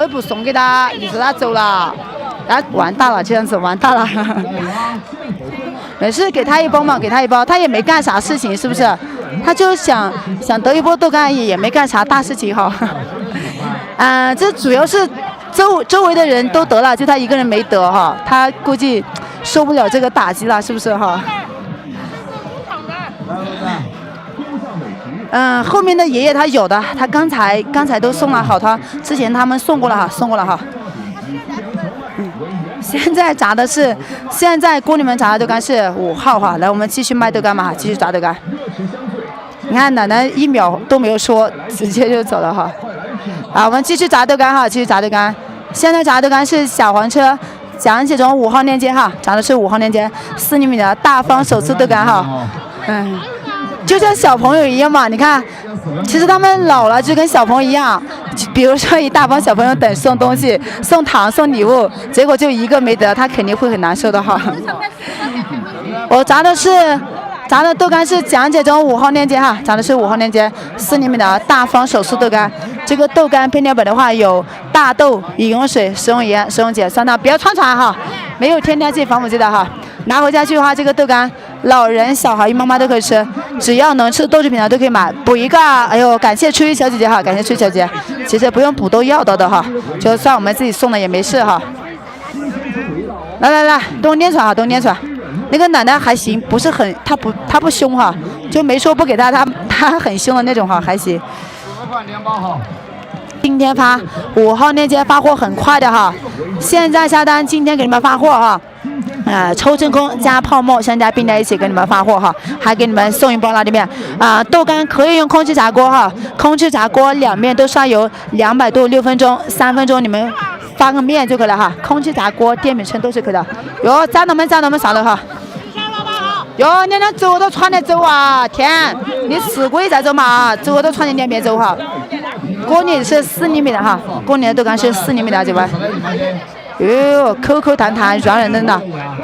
我不送给他，你说他走了，那完蛋了，这样子完蛋了。没事，给他一包嘛，给他一包，他也没干啥事情，是不是？他就想得一波豆干，也没干啥大事情哈。这主要是周围的人都得了，就他一个人没得哈，他估计受不了这个打击了，是不是哈？后面的爷爷他有的，他刚才都送了好，他之前他们送过了哈。现在锅里面炸的豆干是5号哈，来我们继续卖豆干嘛，继续炸豆干。你看奶奶1秒都没有说，直接就走了哈。好，我们继续炸豆干哈，继续炸豆干。现在炸豆干是小黄车讲解中5号链接哈，炸的是5号链接4厘米的大方手撕豆干哈。就像小朋友一样嘛，你看，其实他们老了就跟小朋友一样，比如说一大帮小朋友等送东西、送糖、送礼物，结果就一个没得，他肯定会很难受的哈。我炸的豆干是讲解中5号链接哈，炸的是5号链接4厘米的大方手撕豆干。这个豆干配料表的话有大豆、饮用水、食用盐、食用碱、酸糖，不要串哈，没有添加剂、防腐剂的哈。拿回家去的话，这个豆干老人、小孩、孕妈妈都可以吃，只要能吃豆制品的都可以买。补一个，哎呦，感谢初一小姐姐哈，感谢初一小姐姐。其实不用补都要到的哈，就算我们自己送的也没事哈。来，都捏出来哈，都捏出来。那个奶奶还行，不是很，她不凶哈，就没说不给她，她很凶的那种哈，还行。今天发5号链接发货很快的哈，现在下单，今天给你们发货哈。抽真空加泡沫3家并在一起给你们发货哈，还给你们送一包拉力面豆干可以用空气炸锅哈，空气炸锅2面都刷油200度6分钟，3分钟你们发个面就可以了哈，空气炸锅电饼铛都是可以的。哟，战斗们啥的哈。哟，你那走都穿得走啊！天，你死鬼在走嘛？走都穿得连别走哈。锅里是4厘米的哈，锅里的豆干是4厘米的，这边。哟，口口弹弹，软软嫩的，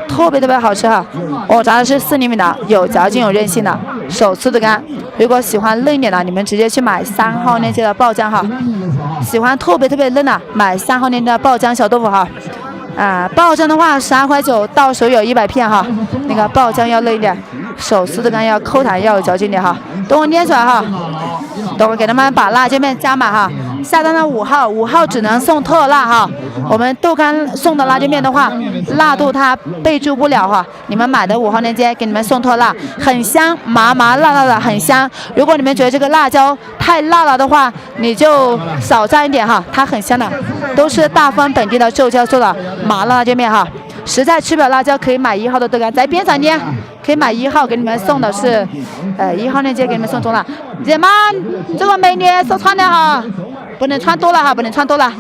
特别好吃哈！我炸的是4厘米的，有嚼劲有韧性的手撕豆干。如果喜欢嫩一点的，你们直接去买3号链接的爆浆哈。喜欢特别嫩的，买3号链接的爆浆小豆腐哈。爆浆的话12块9，到手有100片哈。那个爆浆要嫩一点，手撕豆干要口弹要有嚼劲点哈。等我捏出来哈，等会给他们把辣椒面加满哈。下单的5号只能送特辣哈。我们豆干送的辣椒面的话，辣度它备注不了哈。你们买的5号链接给你们送特辣，很香，麻辣的很香。如果你们觉得这个辣椒太辣了的话，你就少蘸一点哈，它很香的，都是大方本地的周家做的麻辣辣椒面哈。实在吃不了辣椒，可以买1号的豆干，在边上捏，可以买1号，给你们送的是1号链接给你们送中了。姐们，这个美女手穿的哈。不能穿多了哈，不能穿多了。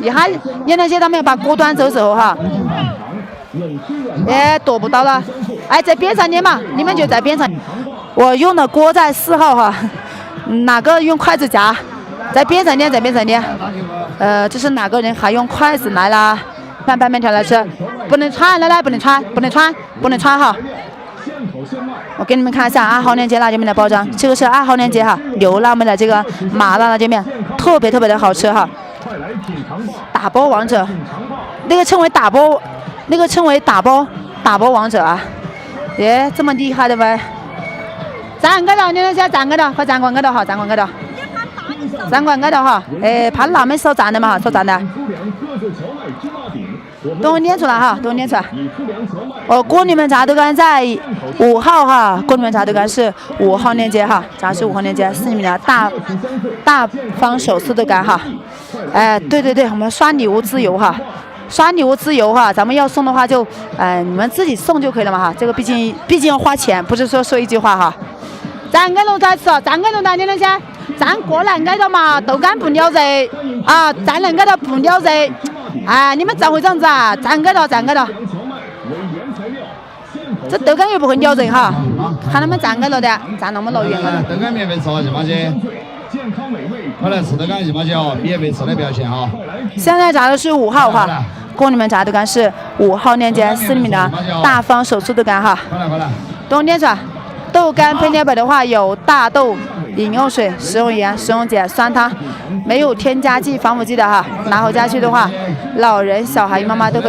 你那些他们要把锅端走手哈。躲不到了。在边上捏嘛，你们就在边上。我用的锅在4号哈，哪个用筷子夹？在边上捏，在边上捏。这是哪个人还用筷子来啦？拌面条来吃，不能穿，来，不能穿哈。我给你们看一下2号链接辣椒面的包装，这个是2号链接哈，牛辣妹的这个麻辣辣椒面，特别的好吃哈。打包王者，那个称为打包王者啊！这么厉害的呗？站个头，你那些站个头，快站个头哈，站个头哈！怕辣妹少站的嘛，少站的。等我捏出来哈，锅里面炸豆干在5号哈，锅里面炸豆干是5号链接哈，炸是5号链接4厘米的大方手撕豆干哈。对，我们刷礼物自由哈，咱们要送的话就你们自己送就可以了嘛哈，这个毕竟要花钱，不是说一句话哈。站个头再吃，站个头的你那些站过来个头嘛，豆干不撩人啊，站那个头不撩人。你们咋会这样子啊？站个头。这豆干又不会撩人哈，看他们站个头的，站那么老远了。豆干免费吃1毛钱，快来吃豆干1毛钱哦，免费吃的不要钱哈。现在炸的是5号哈，锅里面炸豆干是5号链接4厘米的大方手撕豆干哈。快来，等我捏出来，豆干配面粉的话，有大豆、饮用水、食用盐、食用碱、酸汤，没有添加剂、防腐剂的哈。拿回家去的话，老人、小孩、妈妈都可以。